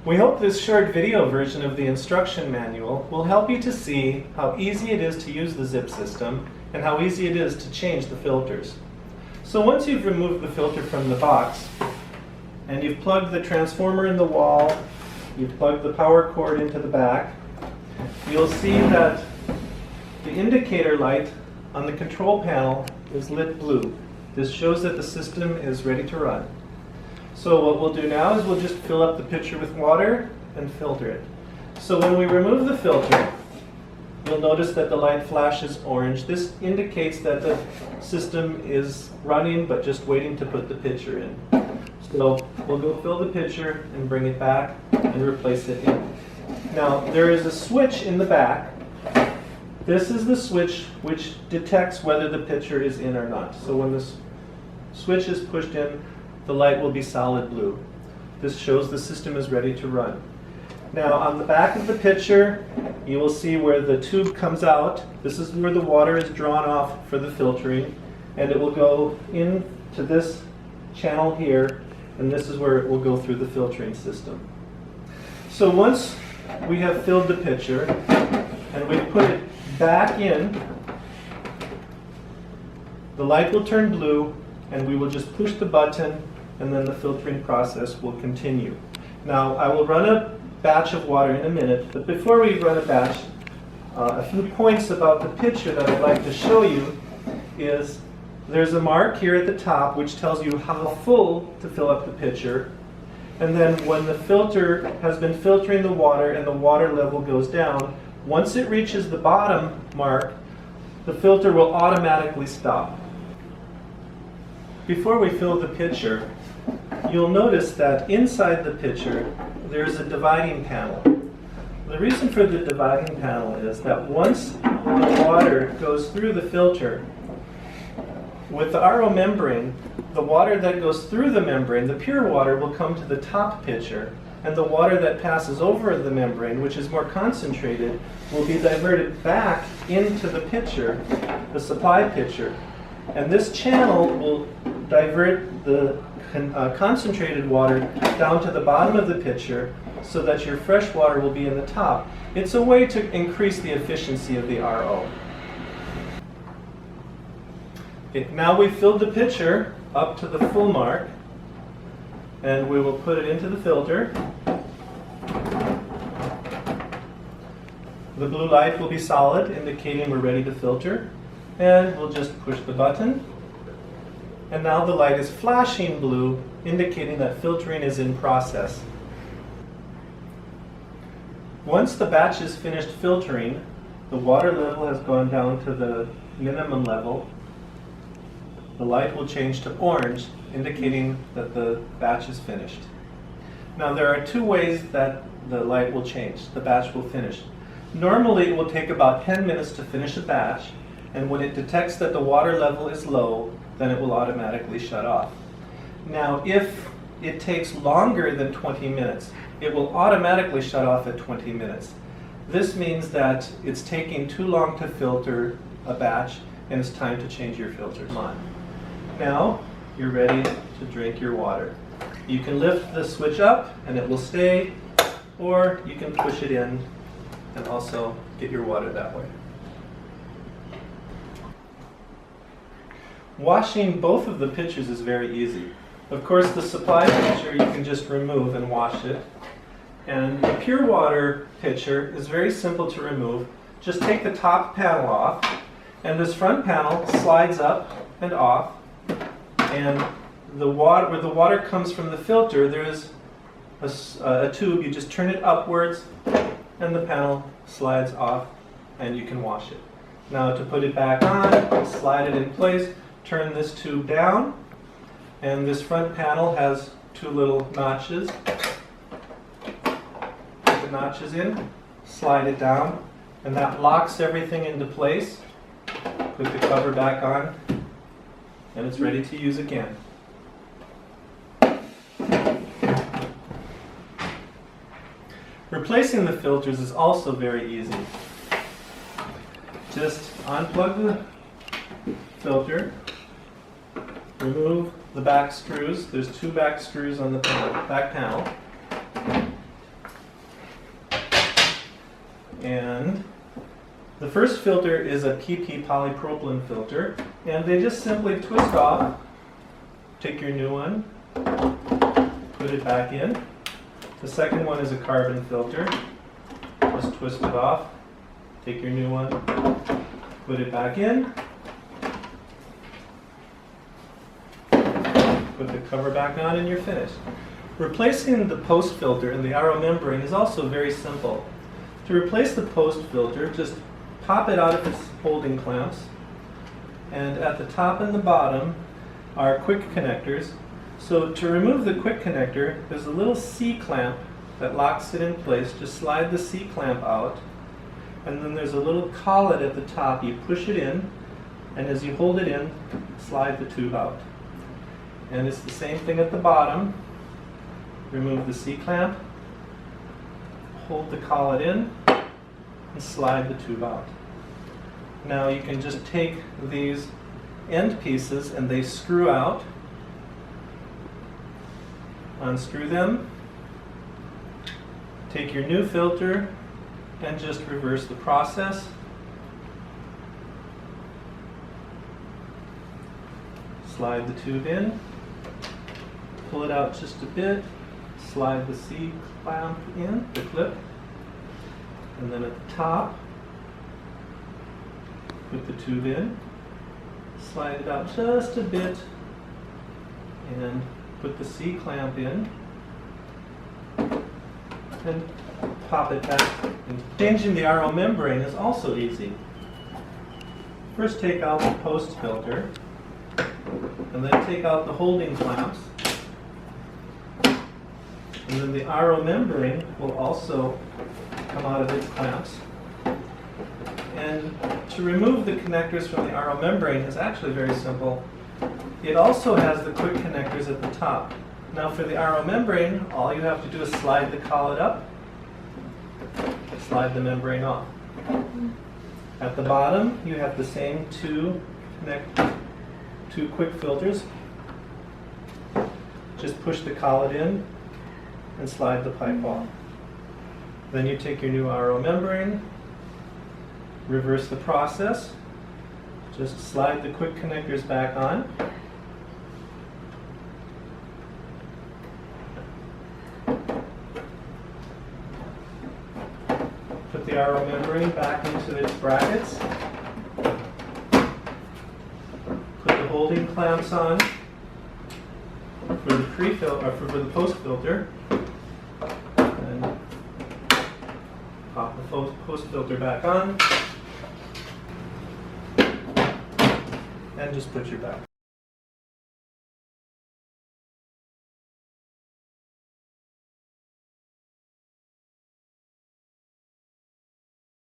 We hope this short video version of the instruction manual will help you to see how easy it is to use the ZIP system and how easy it is to change the filters. So once you've removed the filter from the box and you've plugged the transformer in the wall, you've plugged the power cord into the back, you'll see that the indicator light on the control panel is lit blue. This shows that the system is ready to run. So what we'll do now is we'll just fill up the pitcher with water and filter it. So when we remove the filter, you'll notice that the light flashes orange. This indicates that the system is running but just waiting to put the pitcher in. So we'll go fill the pitcher and bring it back and replace it in. Now there is a switch in the back. This is the switch which detects whether the pitcher is in or not. So when this switch is pushed in, the light will be solid blue. This shows the system is ready to run. Now on the back of the pitcher, you will see where the tube comes out. This is where the water is drawn off for the filtering, and it will go into this channel here, and this is where it will go through the filtering system. So once we have filled the pitcher and we put it back in, the light will turn blue and we will just push the button and then the filtering process will continue. Now I will run a batch of water in a minute, but before we run a batch, a few points about the pitcher that I'd like to show you is there's a mark here at the top which tells you how full to fill up the pitcher, and then when the filter has been filtering the water and the water level goes down, once it reaches the bottom mark, the filter will automatically stop. Before we fill the pitcher, you'll notice that inside the pitcher there's a dividing panel. The reason for the dividing panel is that once the water goes through the filter, with the RO membrane, the water that goes through the membrane, the pure water, will come to the top pitcher, and the water that passes over the membrane, which is more concentrated, will be diverted back into the pitcher, the supply pitcher. And this channel will divert the concentrated water down to the bottom of the pitcher so that your fresh water will be in the top. It's a way to increase the efficiency of the RO. Okay, now we've filled the pitcher up to the full mark, and we will put it into the filter. The blue light will be solid, indicating we're ready to filter, and we'll just push the button. And now the light is flashing blue, indicating that filtering is in process. Once the batch is finished filtering, the water level has gone down to the minimum level. The light will change to orange, indicating that the batch is finished. Now there are two ways that the light will change, the batch will finish. Normally it will take about 10 minutes to finish a batch, and when it detects that the water level is low, then it will automatically shut off. Now if it takes longer than 20 minutes, it will automatically shut off at 20 minutes. This means that it's taking too long to filter a batch and it's time to change your filters on. Now you're ready to drink your water. You can lift the switch up and it will stay, or you can push it in and also get your water that way. Washing both of the pitchers is very easy. Of course, the supply pitcher you can just remove and wash it. And the pure water pitcher is very simple to remove. Just take the top panel off, and this front panel slides up and off. And the water, where the water comes from the filter, there is a tube. You just turn it upwards, and the panel slides off, and you can wash it. Now to put it back on, slide it in place. Turn this tube down, and this front panel has two little notches. Put the notches in, slide it down, and that locks everything into place. Put the cover back on, and it's ready to use again. Replacing the filters is also very easy. Just unplug the filter, remove the back screws. There's two back screws on the back panel. And the first filter is a PP polypropylene filter, and they just simply twist off. Take your new one, put it back in. The second one is a carbon filter. Just twist it off. Take your new one, put it back in. Put the cover back on and you're finished. Replacing the post filter in the RO membrane is also very simple. To replace the post filter, just pop it out of its holding clamps, and at the top and the bottom are quick connectors. So to remove the quick connector, there's a little C-clamp that locks it in place. Just slide the C-clamp out, and then there's a little collet at the top. You push it in, and as you hold it in, slide the tube out. And it's the same thing at the bottom. Remove the C-clamp, hold the collet in, and slide the tube out. Now you can just take these end pieces and they screw out. Unscrew them. Take your new filter and just reverse the process. Slide the tube in. Pull it out just a bit. Slide the C-clamp in, the clip. And then at the top, put the tube in. Slide it out just a bit. And put the C-clamp in. And pop it back. And changing the RO membrane is also easy. First take out the post filter. And then take out the holding clamps. And then the RO membrane will also come out of its clamps. And to remove the connectors from the RO membrane is actually very simple. It also has the quick connectors at the top. Now for the RO membrane, all you have to do is slide the collet up, slide the membrane off. At the bottom, you have the same two quick filters. Just push the collet in and slide the pipe off. Then you take your new RO membrane, reverse the process, just slide the quick connectors back on. Put the RO membrane back into its brackets. Put the holding clamps on for the pre-filter, or for the post filter. And pop the post filter back on. And just put your back